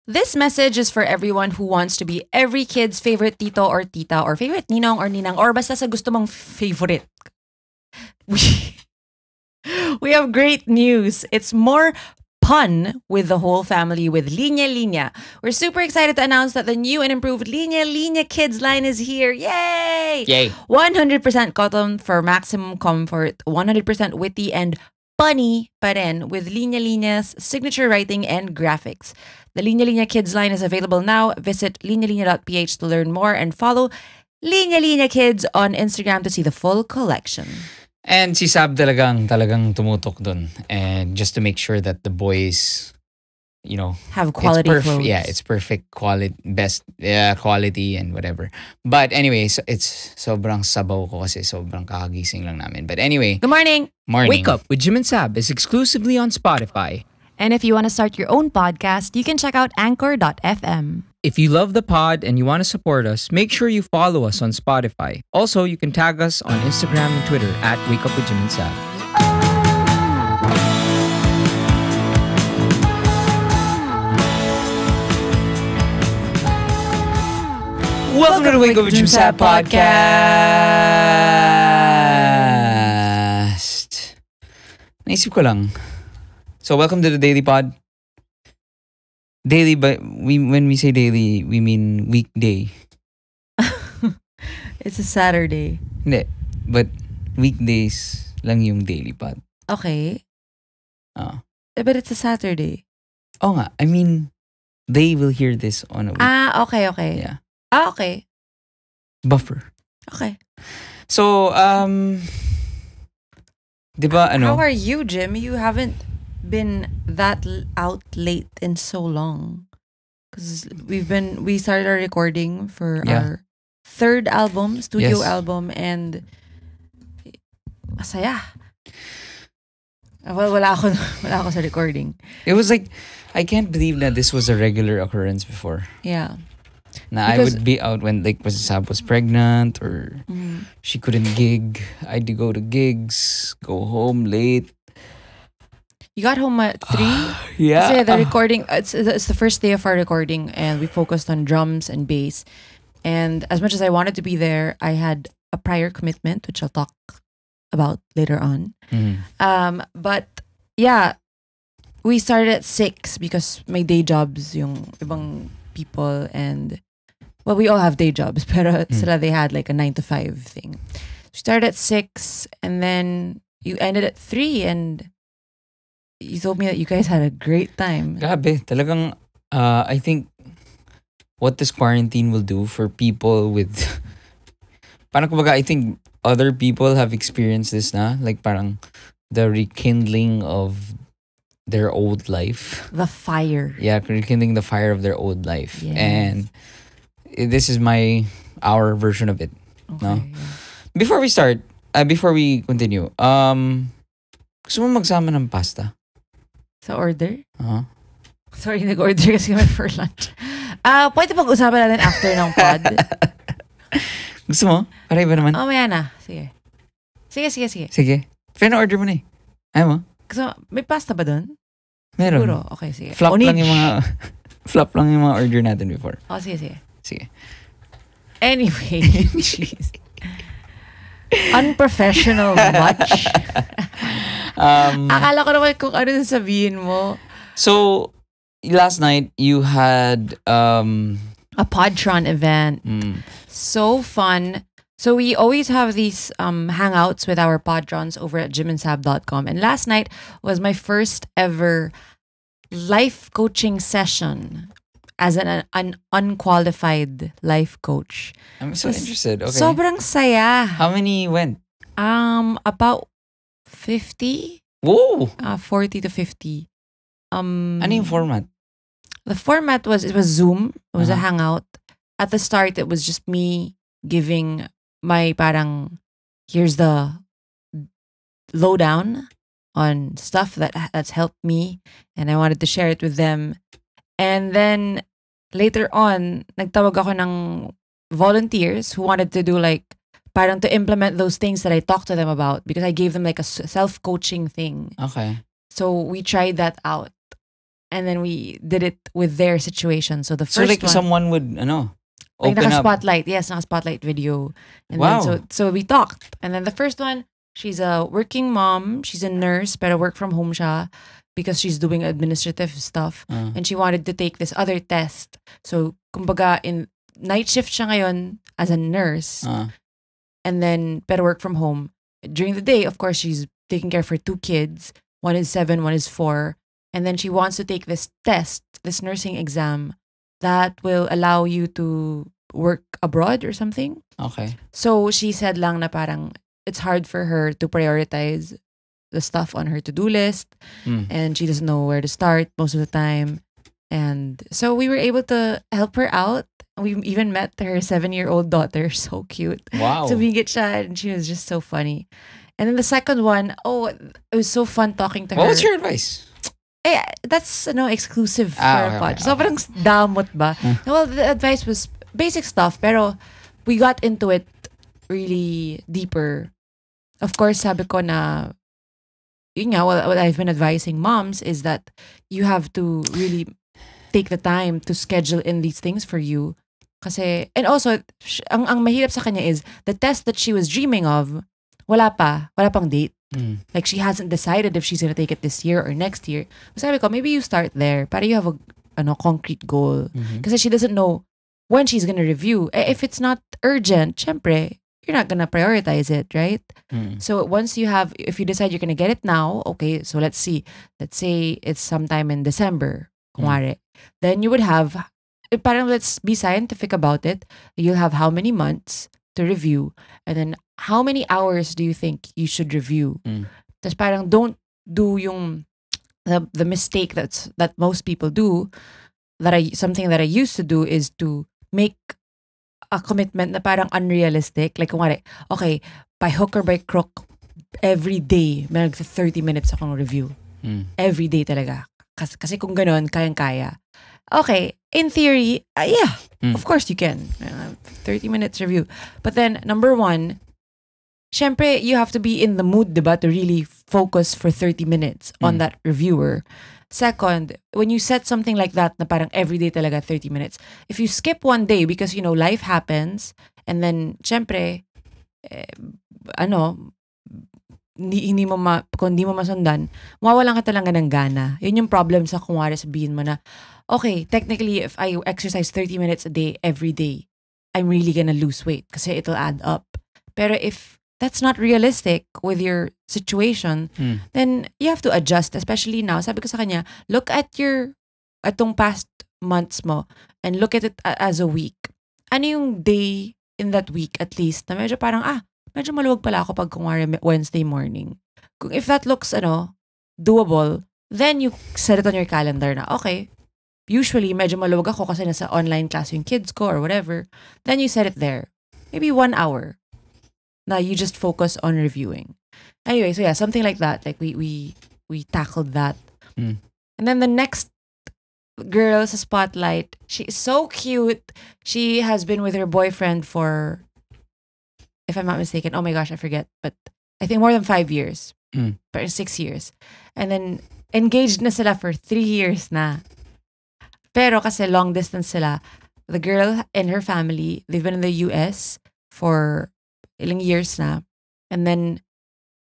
This message is for everyone who wants to be every kid's favorite tito or tita or favorite ninong or ninang or basta sa gusto mong favorite. We, we have great news. It's more pun with the whole family with Linya Linya. We're super excited to announce that the new and improved Linya Linya Kids line is here. Yay! Yay. 100% cotton for maximum comfort, 100% witty and funny pa rin with Linya Linya's signature writing and graphics. The Linya Linya Kids line is available now. Visit linyalinya.ph to learn more and follow Linya Linya Kids on Instagram to see the full collection. And si Saab talagang tumutok dun. And just to make sure that the boys, Have quality clothes. Yeah, it's perfect quality, best quality and whatever. But anyway, so it's sobrang sabaw ko kasi sobrang kakagising lang namin. But anyway, Good morning. morning. Wake Up with Jim and Sab is exclusively on Spotify. And if you want to start your own podcast, you can check out anchor.fm. If you love the pod and you want to support us, make sure you follow us on Spotify. Also, you can tag us on Instagram and Twitter at Wake Up with Jim and Sab. Welcome to the Wake Up with Jim Sab podcast. Naisip ko lang. So welcome to the daily pod. Daily, but when we say daily, we mean weekday. It's a Saturday. Hindi, but weekdays lang yung daily pod. Okay. Ah. But it's a Saturday. Oh nga, I mean, they will hear this on a week. Okay. Yeah. Okay. Buffer. Okay. So, di ba ano? How are you, Jim? You haven't been that out late in so long. Because we started our recording for our third album, studio Yes. album, and masaya. Well, wala ako sa recording. It was like, I can't believe that this was a regular occurrence before. Yeah. Na I Because- would be out when Sab was pregnant or she couldn't gig. I'd go to gigs, go home late. You got home at 3? Yeah. Kasi the recording, it's the first day of our recording, and we focused on drums and bass. And as much as I wanted to be there, I had a prior commitment, which I'll talk about later on. Mhm. But yeah, we started at 6 because my day jobs yung ibang people, and well, we all have day jobs, pero sila they had like a 9 to 5 thing. We started at 6 and then you ended at 3, and you told me that you guys had a great time. Grabe, talagang, I think what this quarantine will do for people with, parang kumbaga, I think other people have experienced this na, like parang the rekindling of their old life. The fire. Yeah, rekindling the fire of their old life. Yes. And this is our version of it. Okay, No? yeah. Before we start, before we continue, gusto mo magsama ng pasta? Sa order? Uh-huh. Sorry, nag-order kasi kami for lunch. Pwede pag-usapan natin after ng pod. Gusto mo? Para iba naman. Maya na. Sige. Sige. Sige. Pero na-order mo na eh. Ayaw mo? Kasi may pasta ba doon? Meron. Siguro. Okay, sige. Flop Onich. lang yung mga flop lang yung mga order natin before. Oh, sige. Sige. Anyway, jeez. Unprofessional much. Akala ko naman kung ano sasabihin mo. So, last night you had A podtron event. So fun. So we always have these hangouts with our podtrons over at jimandsab.com. And last night was my first ever life coaching session as an unqualified life coach. I'm so interested. Okay. Sobrang saya. How many went? About 50? Whoa! 40 to 50. Ano yung format? The format was Zoom. It was a Uh-huh. hangout. At the start, it was just me giving my parang, here's the lowdown on stuff that's helped me, and I wanted to share it with them. And then later on, nagtawag ako ng volunteers who wanted to do like parang to implement those things that I talked to them about, because I gave them like a self-coaching thing. Okay. So we tried that out. And then we did it with their situation. So the So first like one, someone would like open up. naka-spotlight. Yes, naka-spotlight video. And Wow. then so we talked. And then the first one, she's a working mom. She's a nurse, pero work from home siya because she's doing administrative stuff. And she wanted to take this other test. So, kumbaga, in night shift siya ngayon as a nurse. And then, pero work from home. During the day, of course, she's taking care of her 2 kids. One is 7, one is 4. And then she wants to take this test, this nursing exam that will allow you to work abroad or something. Okay. So she said lang na parang it's hard for her to prioritize the stuff on her to-do list. And she doesn't know where to start most of the time. And so we were able to help her out. We even met her 7-year-old daughter. So cute. Wow. So we get siya and she was just so funny. And then the second one, it was so fun talking to her. What was your advice? Eh, that's exclusive for okay, a pod. okay, So parang damot ba? Well, the advice was basic stuff, pero we got into it really deeper. Of course, sabi ko na, yun nga, what I've been advising moms is that you have to really take the time to schedule in these things for you. Kasi, and also, ang mahirap sa kanya is, the test that she was dreaming of, wala pang date. Like, she hasn't decided if she's gonna take it this year or next year. So sabi ko, maybe you start there para you have a concrete goal. Kasi she doesn't know when she's gonna review. If it's not urgent, syempre, you're not gonna prioritize it, right? So once if you decide you're gonna get it now, okay, so let's see. Let's say it's sometime in December, kumare. Then you would have, parang let's be scientific about it. You'll have how many months to review, and then how many hours do you think you should review? Tapos parang don't do the mistake that most people do, something that I used to do is to make a commitment na parang unrealistic. Like, kumari, okay, by hook or by crook, every day, may 30 minutes akong review. Every day talaga. Kasi kung ganon, kayang-kaya. Okay, in theory, yeah, of course you can. 30 minutes review. But then, number 1, syempre, you have to be in the mood, diba, to really focus for 30 minutes on that reviewer. Second, when you set something like that na parang everyday talaga 30 minutes, if you skip one day because, life happens, and then, syempre, kung hindi mo masundan, mawawalan ka talaga ng gana. Yun yung problem sa kumwari sabihin mo na, okay, technically, if I exercise 30 minutes a day, every day, I'm really gonna lose weight kasi it'll add up. Pero if that's not realistic with your situation, then you have to adjust, especially now. Sabi ko sa kanya, look at atong past months mo and look at it as a week. Ano yung day in that week at least na medyo parang, medyo maluwag pala ako pag kumwari Wednesday morning. If that looks, doable, then you set it on your calendar na, okay, usually medyo maluwag ako kasi nasa online class yung kids ko or whatever. Then you set it there. Maybe 1 hour. Now you just focus on reviewing. Anyway, so yeah, something like that. Like we tackled that. And then the next girl sa spotlight, she is so cute. She has been with her boyfriend for, if I'm not mistaken, oh my gosh, I forget, but I think more than 5 years. Or 6 years. And then engaged na sila for 3 years na. Pero kasi long distance sila. The girl and her family, they've been in the US for ilang years na. And then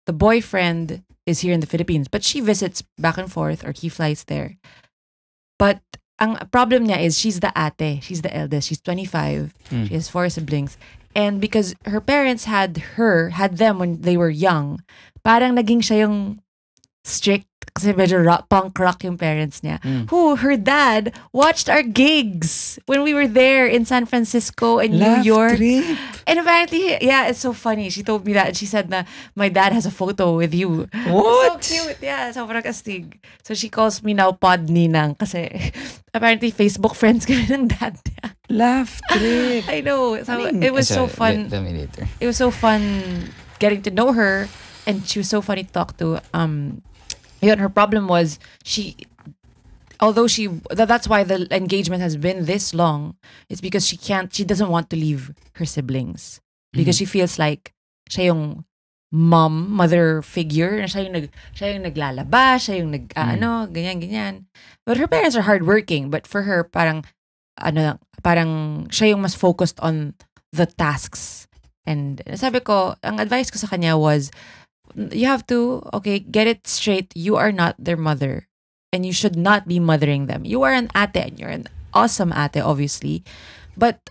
the boyfriend is here in the Philippines, but she visits back and forth or he flies there. But ang problem niya is she's the ate. She's the eldest. She's 25. She has 4 siblings. And because her parents had them when they were young, parang naging siya yung strict kasi medyo punk rock yung parents niya. Her dad watched our gigs when we were there in San Francisco and New York. Trip. And apparently, yeah, it's so funny. She told me that and she said na, my dad has a photo with you. What? So cute. Yeah, sobrang astig. So she calls me now Pod Ninang kasi apparently Facebook friends kami ng dad niya. Laugh trip. I know. So it was so fun. Tell me later. It was so fun getting to know her and she was so funny to talk to. Her problem was that's why the engagement has been this long. It's because she doesn't want to leave her siblings because she feels like siya yung mother figure. Na siya yung naglalaba, siya yung ganyan. But her parents are hardworking. But for her, parang siya yung mas focused on the tasks. And sabi ko, ang advice ko sa kanya was, you have to, get it straight. You are not their mother. And you should not be mothering them. You are an ate and you're an awesome ate, obviously. But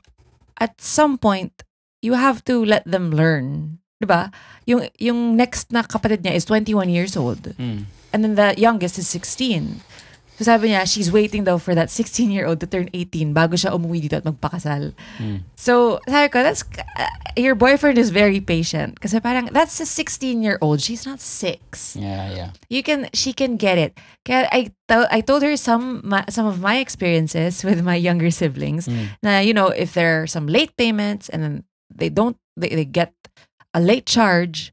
at some point, you have to let them learn. Diba? Yung next na kapatid niya is 21 years old. And then the youngest is 16. So sabi niya, she's waiting daw for that 16-year-old to turn 18 bago siya umuwi dito at magpakasal. So sabi ko, your boyfriend is very patient. Kasi parang, that's a 16-year-old. She's not 6. Yeah. She can get it. Kaya I told her some of my experiences with my younger siblings. Na, if there are some late payments and then they get a late charge,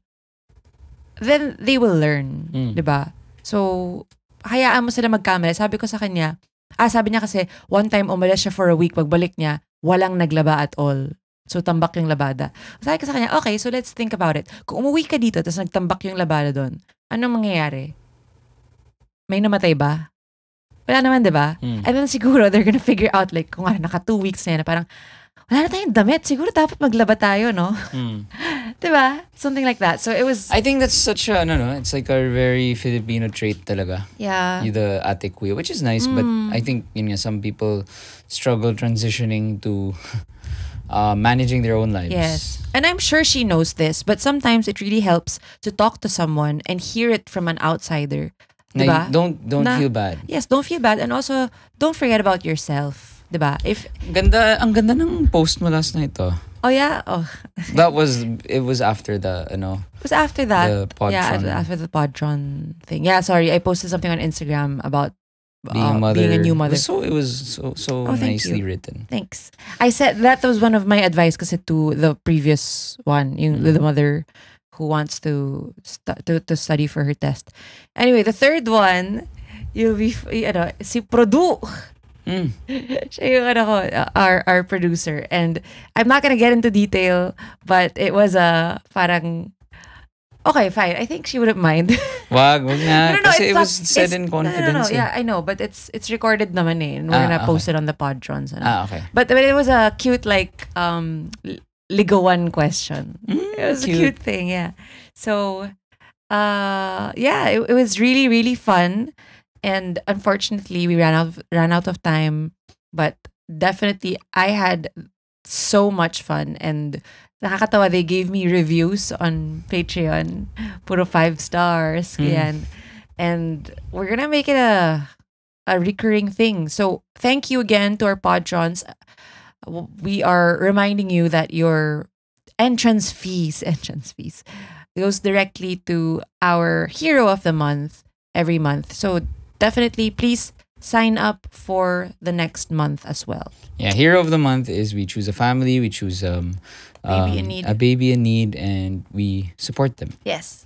then they will learn. Diba? So, hayaan mo sila magkamali. Sabi ko sa kanya, sabi niya kasi, one time umalis siya for a week, pagbalik niya, walang naglaba at all. So, tambak yung labada. Sabi ko sa kanya, okay, so let's think about it. Kung umuwi ka dito, tapos nagtambak yung labada doon, anong mangyayari? May namatay ba? Wala naman, diba? And then siguro, they're gonna figure out, like, kung naka 2 weeks na yan, parang, wala na tayong damit. Siguro dapat maglaba tayo, no? Diba? Something like that. So it was... I think that's such a, it's like a very Filipino trait talaga. Yeah. The ate kuya, which is nice, but I think, some people struggle transitioning to managing their own lives. Yes. And I'm sure she knows this, but sometimes it really helps to talk to someone and hear it from an outsider. Diba? Don't feel bad. Yes, don't feel bad. And also, don't forget about yourself. Diba? Ang ganda ng post mo last night, oh. Oh, yeah? Oh. It was after the, It was after that. The podtron. Yeah, after the podtron thing. Yeah, sorry. I posted something on Instagram about being a new mother. It was so nicely written. Thanks. I said that was one of my advice kasi to the previous one, the mother who wants to study for her test. Anyway, the third one, you'll be, si Produ. Siya yung our producer. And I'm not gonna get into detail, but it was parang, okay, fine. I think she wouldn't mind. Wag na. No, kasi it was said in confidence. No. Yeah, I know, but it's recorded naman eh. And we're gonna post it on the podtrons. Okay. But it was a cute, like, ligawan question. It was a cute thing, yeah. So, it was really, really fun. And unfortunately, we ran out of time. But definitely, I had so much fun. And nakakatawa, they gave me reviews on Patreon. Puro 5 stars. Yan. And we're gonna make it a recurring thing. So thank you again to our podtrons. We are reminding you that your entrance fees goes directly to our hero of the month every month. So definitely, please sign up for the next month as well. Yeah, hero of the month is we choose a family, we choose a baby in need, and we support them. Yes.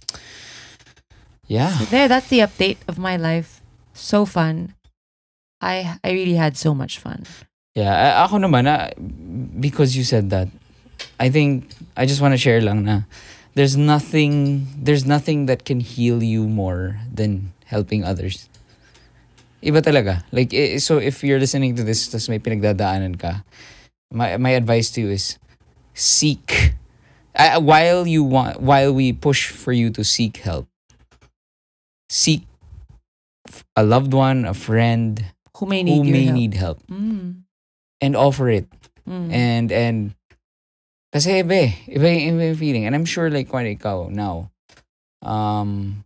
Yeah. So that's the update of my life. So fun. I really had so much fun. Yeah, ako naman, because you said that, I think I just want to share lang na there's nothing that can heal you more than helping others. Iba talaga. Like, so if you're listening to this, tas may pinagdadaanan ka, my advice to you is seek. While we push for you to seek help, seek a loved one, a friend who may need help. And offer it. And kasi iba yung feeling. And I'm sure like when ikaw now, parang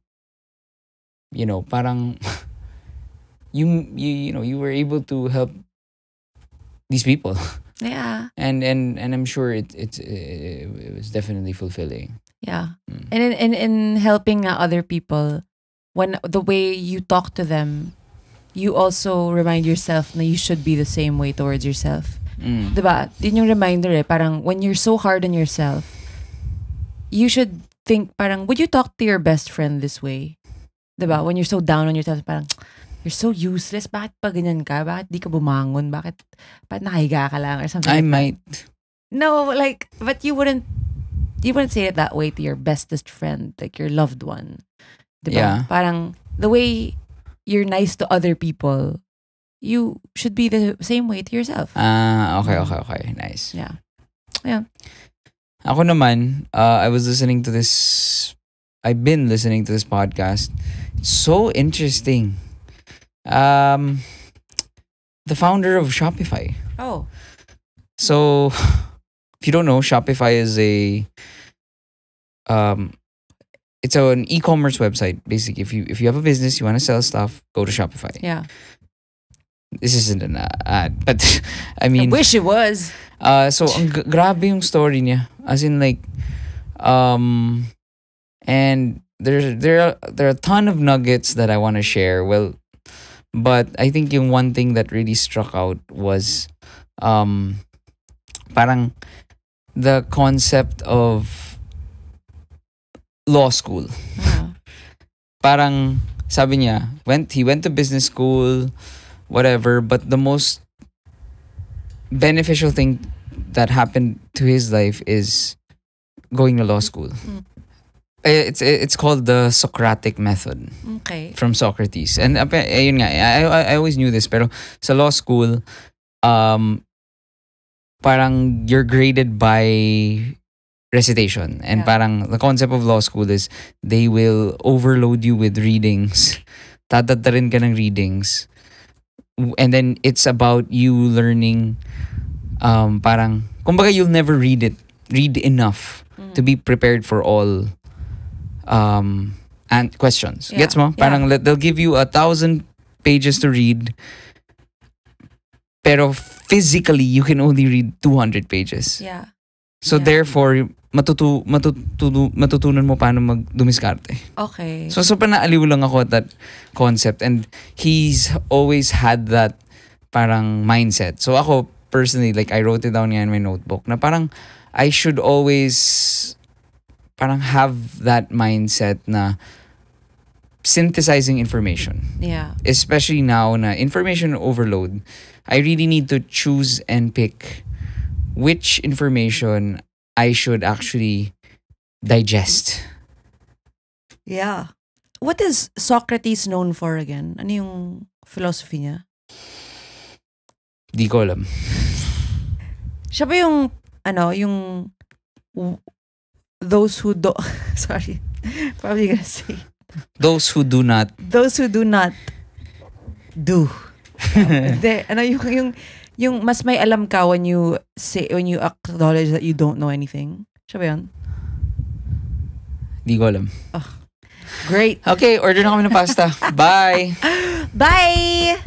you were able to help these people. Yeah. And I'm sure it was definitely fulfilling. Yeah. And in helping other people, when the way you talk to them, you also remind yourself na you should be the same way towards yourself. Diba? Din yung reminder parang when you're so hard on yourself, you should think parang, would you talk to your best friend this way? Diba? When you're so down on yourself, parang, you're so useless. Bakit pa ganyan ka? Bakit di ka bumangon? Bakit nakahiga ka lang or something? I might. No, but you wouldn't you wouldn't say it that way to your bestest friend, like your loved one. Diba? Yeah. Parang the way you're nice to other people, you should be the same way to yourself. Okay. Nice. Yeah. Yeah. Ako naman, I was listening to this. I've been listening to this podcast. It's so interesting. The founder of Shopify. Oh. So, if you don't know, Shopify is it's an e-commerce website. Basically, if you have a business, you want to sell stuff, go to Shopify. Yeah. This isn't an ad, but I I mean, wish it was. so grabe yung story niya. As in like, and there are a ton of nuggets that I want to share. Well, but I think yung one thing that really struck out was, parang the concept of law school. Yeah. Parang sabi niya, he went to business school, whatever, but the most beneficial thing that happened to his life is going to law school. It's called the Socratic method Okay. from Socrates. And ayun nga, I always knew this, pero sa law school, parang you're graded by recitation. And Yeah. parang the concept of law school is they will overload you with readings. Tatatarin ka ng readings. And then it's about you learning, parang, kumbaga you'll never read enough to be prepared for all and questions. Yeah. Gets mo? Yeah. Parang they'll give you 1,000 pages to read, pero physically you can only read 200 pages. Yeah. So Yeah. therefore, matutunan mo paano magdumiskarte. Okay. So super naaliw lang ako at that concept, and he's always had that parang mindset. So ako personally, like I wrote it down nga in my notebook na parang I should always parang have that mindset na synthesizing information. Yeah. Especially now na information overload, I really need to choose and pick which information I should actually digest. Yeah. What is Socrates known for again? Ano yung philosophy niya? Di ko alam. Siya ba yung, those who do, sorry, probably gonna say, Those who do not. those who do not do. Hindi, yung mas may alam ka when you acknowledge that you don't know anything. Siya ba yun? Di ko alam. Great. Okay, order na kami ng pasta. Bye! Bye!